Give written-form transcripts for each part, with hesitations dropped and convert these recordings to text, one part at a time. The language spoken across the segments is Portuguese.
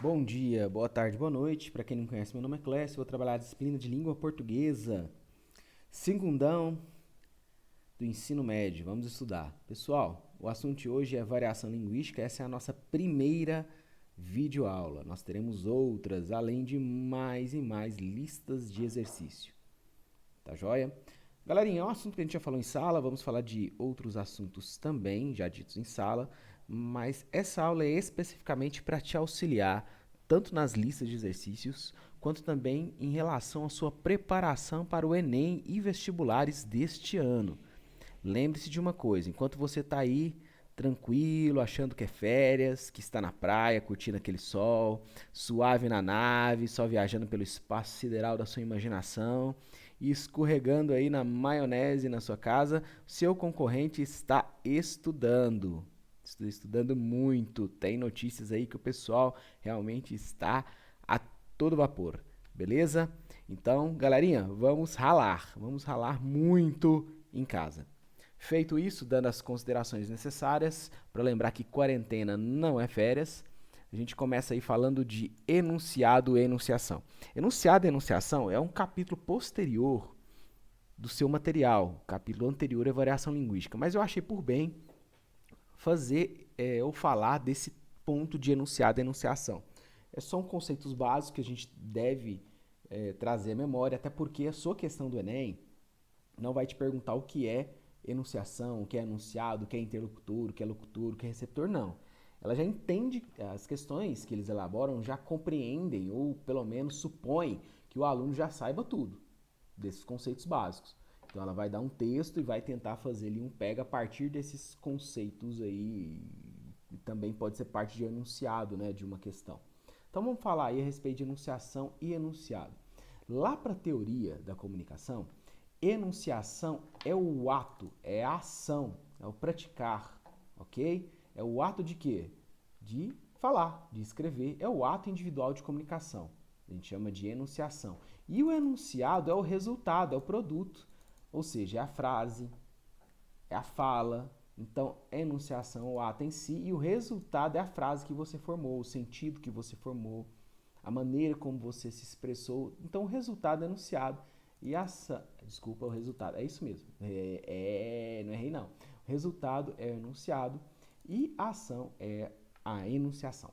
Bom dia, boa tarde, boa noite. Para quem não me conhece, meu nome é Clécio, vou trabalhar a disciplina de língua portuguesa. Segundão do ensino médio, vamos estudar. Pessoal, o assunto de hoje é variação linguística, essa é a nossa primeira videoaula. Nós teremos outras, além de mais e mais listas de exercício. Tá joia? Galerinha, é um assunto que a gente já falou em sala, vamos falar de outros assuntos também, já ditos em sala, mas essa aula é especificamente para te auxiliar tanto nas listas de exercícios, quanto também em relação à sua preparação para o Enem e vestibulares deste ano. Lembre-se de uma coisa, enquanto você está aí tranquilo, achando que é férias, que está na praia, curtindo aquele sol, suave na nave, só viajando pelo espaço sideral da sua imaginação e escorregando aí na maionese na sua casa, seu concorrente está estudando. Estudando muito. Tem notícias aí que o pessoal realmente está a todo vapor. Beleza? Então, galerinha, vamos ralar. Vamos ralar muito em casa. Feito isso, dando as considerações necessárias, para lembrar que quarentena não é férias, a gente começa aí falando de enunciado e enunciação. Enunciado e enunciação é um capítulo posterior do seu material. O capítulo anterior é variação linguística, mas eu achei por bem fazer ou falar desse ponto de enunciado e enunciação. São conceitos básicos que a gente deve trazer à memória, até porque a sua questão do Enem não vai te perguntar o que é enunciação, o que é enunciado, o que é interlocutor, o que é receptor, não. Ela já entende as questões que eles elaboram, já compreendem ou pelo menos supõem que o aluno já saiba tudo desses conceitos básicos. Então ela vai dar um texto e vai tentar fazer ali um pega a partir desses conceitos aí, e também pode ser parte de enunciado, né, de uma questão. Então vamos falar aí a respeito de enunciação e enunciado. Lá para a teoria da comunicação, enunciação é o ato, é a ação, é o praticar, ok? É o ato de quê? De falar, de escrever. É o ato individual de comunicação. A gente chama de enunciação. E o enunciado é o resultado, é o produto. Ou seja, é a frase, é a fala. Então, a enunciação é o ato em si e o resultado é a frase que você formou, o sentido que você formou, a maneira como você se expressou. Então, o resultado é enunciado. E essa. Desculpa, o resultado. É isso mesmo. Não errei não. O resultado é o enunciado e a ação é a enunciação.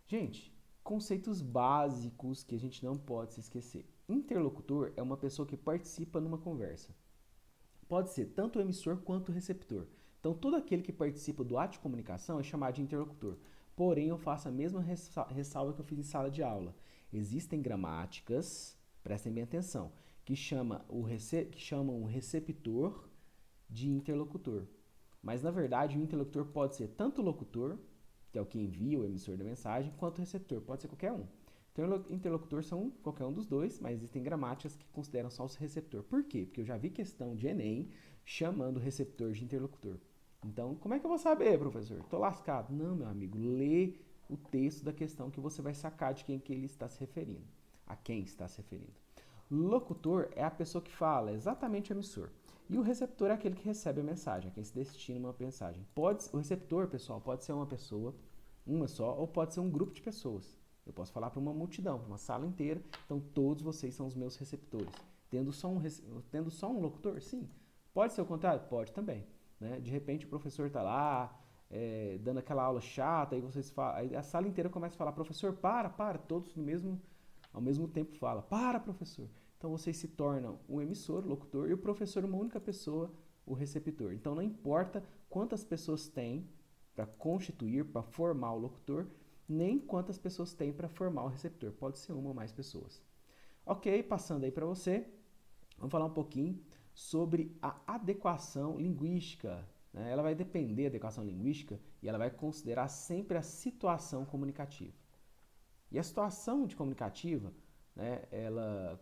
Gente, conceitos básicos que a gente não pode se esquecer. Interlocutor é uma pessoa que participa numa conversa. Pode ser tanto o emissor quanto o receptor. Então, todo aquele que participa do ato de comunicação é chamado de interlocutor. Porém, eu faço a mesma ressalva que eu fiz em sala de aula. Existem gramáticas, prestem bem atenção, que chamam o receptor de interlocutor. Mas, na verdade, o interlocutor pode ser tanto o locutor, que é o que envia o emissor da mensagem, quanto o receptor, pode ser qualquer um. Então, interlocutor são qualquer um dos dois, mas existem gramáticas que consideram só o receptor. Por quê? Porque eu já vi questão de Enem chamando o receptor de interlocutor. Então, como é que eu vou saber, professor? Tô lascado. Não, meu amigo, lê o texto da questão que você vai sacar de quem que ele está se referindo. A quem está se referindo. Locutor é a pessoa que fala, exatamente o emissor. E o receptor é aquele que recebe a mensagem, a quem se destina uma mensagem. O receptor, pessoal, pode ser uma pessoa, uma só, ou pode ser um grupo de pessoas. Eu posso falar para uma multidão, para uma sala inteira, então todos vocês são os meus receptores. Tendo só um locutor? Sim. Pode ser o contrário? Pode também. Né? De repente o professor está lá, dando aquela aula chata, aí a sala inteira começa a falar, professor, para, todos ao mesmo tempo fala, para, professor. Então vocês se tornam um emissor, o locutor, e o professor uma única pessoa, o receptor. Então não importa quantas pessoas tem para constituir, para formar o locutor, nem quantas pessoas tem para formar o receptor. Pode ser uma ou mais pessoas. Ok, passando aí para você, vamos falar um pouquinho sobre a adequação linguística. Né? Ela vai depender da adequação linguística e ela vai considerar sempre a situação comunicativa. E a situação de comunicativa, né, ela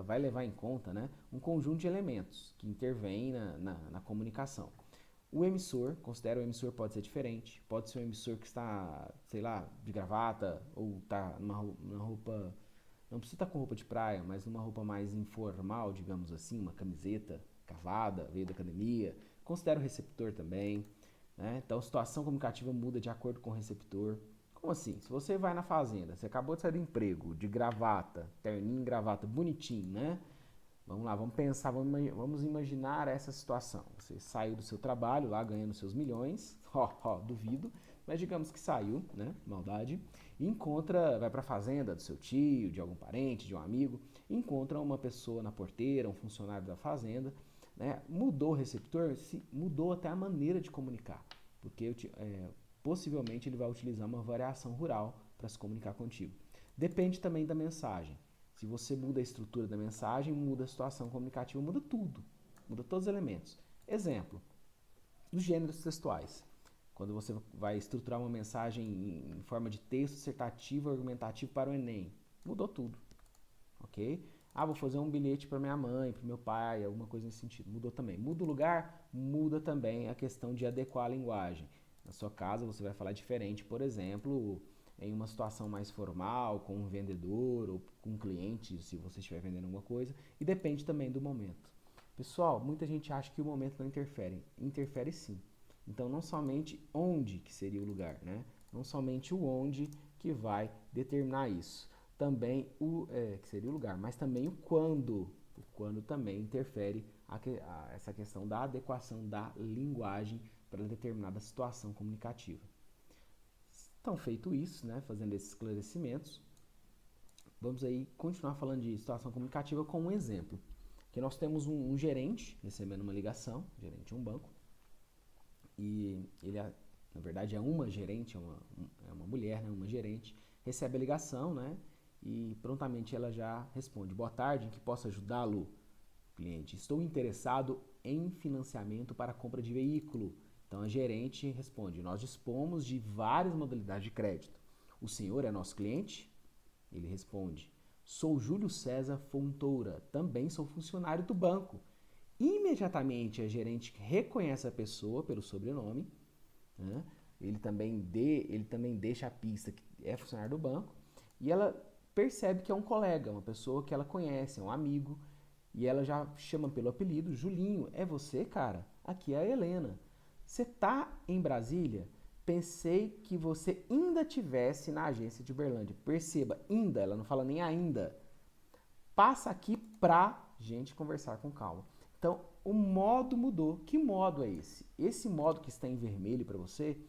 vai levar em conta, né, um conjunto de elementos que intervêm na comunicação. O emissor, considera o emissor pode ser diferente, pode ser um emissor que está, sei lá, de gravata, ou está numa roupa, não precisa estar com roupa de praia, mas numa roupa mais informal, digamos assim, uma camiseta cavada, veio da academia. Considera o receptor também, né? Então a situação comunicativa muda de acordo com o receptor. Como assim? Se você vai na fazenda, você acabou de sair do emprego, de gravata, terninho, gravata, bonitinho, né? Vamos lá, vamos pensar, vamos imaginar essa situação. Você saiu do seu trabalho lá ganhando seus milhões, duvido, mas digamos que saiu, né? Maldade, e vai para a fazenda do seu tio, de algum parente, de um amigo, e encontra uma pessoa na porteira, um funcionário da fazenda, né? Mudou o receptor, mudou até a maneira de comunicar, porque possivelmente ele vai utilizar uma variação rural para se comunicar contigo. Depende também da mensagem. Se você muda a estrutura da mensagem, muda a situação comunicativa, muda tudo, muda todos os elementos. Exemplo, os gêneros textuais. Quando você vai estruturar uma mensagem em forma de texto dissertativo, argumentativo para o Enem, mudou tudo, ok? Vou fazer um bilhete para minha mãe, para meu pai, alguma coisa nesse sentido, mudou também. Muda o lugar, muda também a questão de adequar a linguagem. Na sua casa você vai falar diferente, por exemplo, em uma situação mais formal, com um vendedor ou com um cliente, se você estiver vendendo alguma coisa, e depende também do momento. Pessoal, muita gente acha que o momento não interfere. Interfere sim. Então, não somente onde que seria o lugar, né? Não somente o onde que vai determinar isso. Também que seria o lugar, mas também o quando. O quando também interfere essa questão da adequação da linguagem para determinada situação comunicativa. Então, feito isso, né, fazendo esses esclarecimentos, vamos aí continuar falando de situação comunicativa com um exemplo. Que nós temos um gerente recebendo uma ligação, gerente de um banco, e ele, na verdade, é uma gerente, é uma mulher, né, uma gerente, recebe a ligação, né, e prontamente ela já responde: boa tarde, em que posso ajudá-lo, cliente? Estou interessado em financiamento para a compra de veículo. Então a gerente responde: nós dispomos de várias modalidades de crédito. O senhor é nosso cliente? Ele responde: sou Júlio César Fontoura, também sou funcionário do banco. Imediatamente a gerente reconhece a pessoa pelo sobrenome, né? Ele também deixa a pista que é funcionário do banco, e ela percebe que é um colega, uma pessoa que ela conhece, é um amigo, e ela já chama pelo apelido: Julinho, é você, cara? Aqui é a Helena. Você tá em Brasília? Pensei que você ainda tivesse na agência de Uberlândia. Perceba, ainda, ela não fala nem ainda. Passa aqui pra gente conversar com calma. Então, o modo mudou. Que modo é esse? Esse modo que está em vermelho para você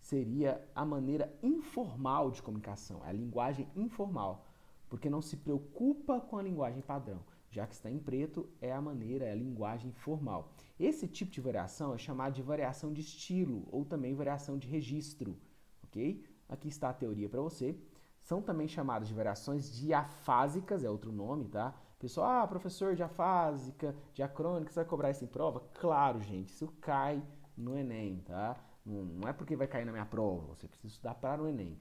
seria a maneira informal de comunicação, a linguagem informal, porque não se preocupa com a linguagem padrão. Já que está em preto, é a linguagem formal. Esse tipo de variação é chamado de variação de estilo ou também variação de registro, ok? Aqui está a teoria para você. São também chamadas de variações diafásicas, é outro nome, tá? Pessoal, professor, diafásica, diacrônica, você vai cobrar isso em prova? Claro, gente, isso cai no Enem, tá? Não é porque vai cair na minha prova, você precisa estudar para o Enem.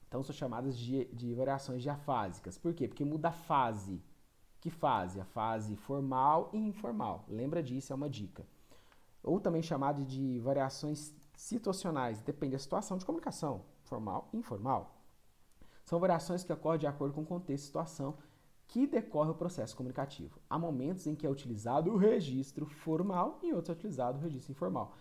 Então são chamadas de variações diafásicas. Por quê? Porque muda a fase. Que fase? A fase formal e informal. Lembra disso, é uma dica. Ou também chamado de variações situacionais. Depende da situação de comunicação, formal e informal. São variações que ocorrem de acordo com o contexto e situação que decorre o processo comunicativo. Há momentos em que é utilizado o registro formal e em outros é utilizado o registro informal.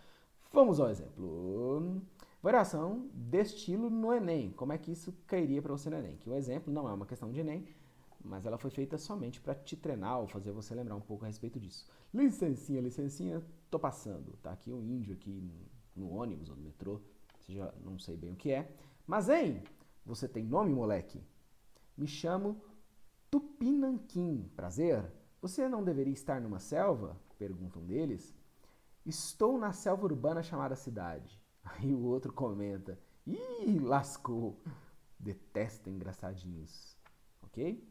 Vamos ao exemplo. Variação de estilo no Enem. Como é que isso cairia para você no Enem? Que o exemplo não é uma questão de Enem, mas ela foi feita somente para te treinar ou fazer você lembrar um pouco a respeito disso. Licencinha, tô passando. Tá aqui um índio aqui no ônibus ou no metrô, já não sei bem o que é. Mas, hein, você tem nome, moleque? Me chamo Tupinanquim, prazer. Você não deveria estar numa selva? Pergunta um deles. Estou na selva urbana chamada cidade. Aí o outro comenta: ih, lascou. Detesto engraçadinhos. Ok?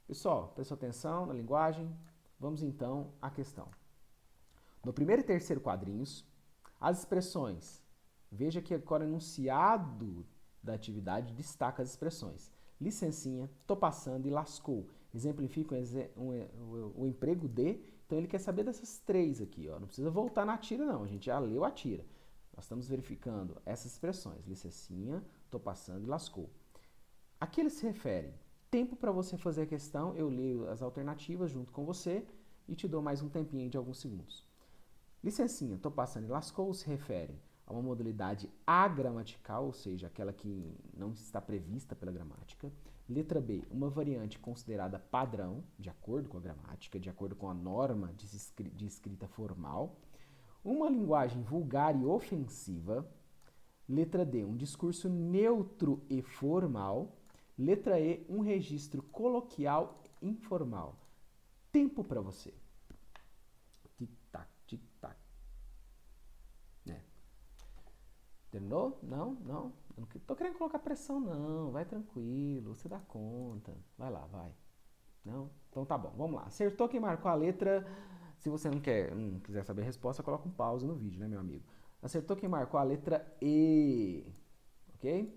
Pessoal, prestou atenção na linguagem? Vamos então à questão. No primeiro e terceiro quadrinhos, as expressões. Veja que agora o enunciado da atividade destaca as expressões. Licencinha, tô passando e lascou. Exemplifica o emprego de. Então ele quer saber dessas três aqui. Ó. Não precisa voltar na tira não, a gente já leu a tira. Nós estamos verificando essas expressões. Licencinha, tô passando e lascou. A que eles se referem? Tempo para você fazer a questão, eu leio as alternativas junto com você e te dou mais um tempinho de alguns segundos. Licencinha, tô passando e lascou se refere a uma modalidade agramatical, ou seja, aquela que não está prevista pela gramática. Letra B, uma variante considerada padrão, de acordo com a gramática, de acordo com a norma de escrita formal. Uma linguagem vulgar e ofensiva. Letra D, um discurso neutro e formal. Letra E, um registro coloquial informal. Tempo para você. Tic-tac, tic-tac. Terminou? Não? Não? Eu não tô querendo colocar pressão, não. Vai tranquilo, você dá conta. Vai lá, vai. Não? Então tá bom, vamos lá. Acertou quem marcou a letra. Se você não quiser saber a resposta, coloca um pause no vídeo, né, meu amigo? Acertou quem marcou a letra E. Ok?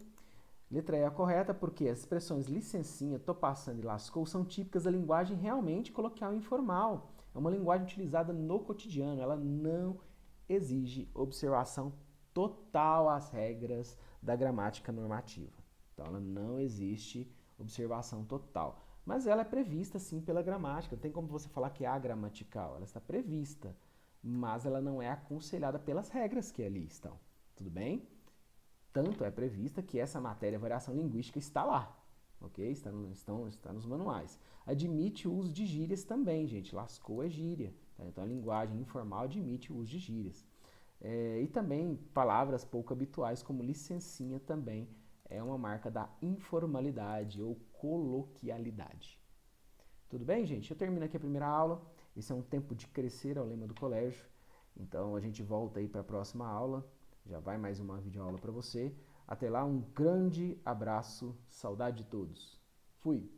Letra E é a correta porque as expressões licencinha, tô passando e lascou são típicas da linguagem realmente coloquial e informal. É uma linguagem utilizada no cotidiano. Ela não exige observação total às regras da gramática normativa. Então, ela não existe observação total. Mas ela é prevista, sim, pela gramática. Não tem como você falar que é agramatical. Ela está prevista, mas ela não é aconselhada pelas regras que ali estão. Tudo bem? Tanto é prevista que essa matéria, variação linguística, está lá. Ok? Está nos manuais. Admite o uso de gírias também, gente. Lascou é gíria. Tá? Então, a linguagem informal admite o uso de gírias. E também palavras pouco habituais, como licencinha, também é uma marca da informalidade ou coloquialidade. Tudo bem, gente? Eu termino aqui a primeira aula. Esse é um tempo de crescer, é o lema do colégio. Então, a gente volta aí para a próxima aula. Já vai mais uma videoaula para você. Até lá, um grande abraço. Saudade de todos. Fui!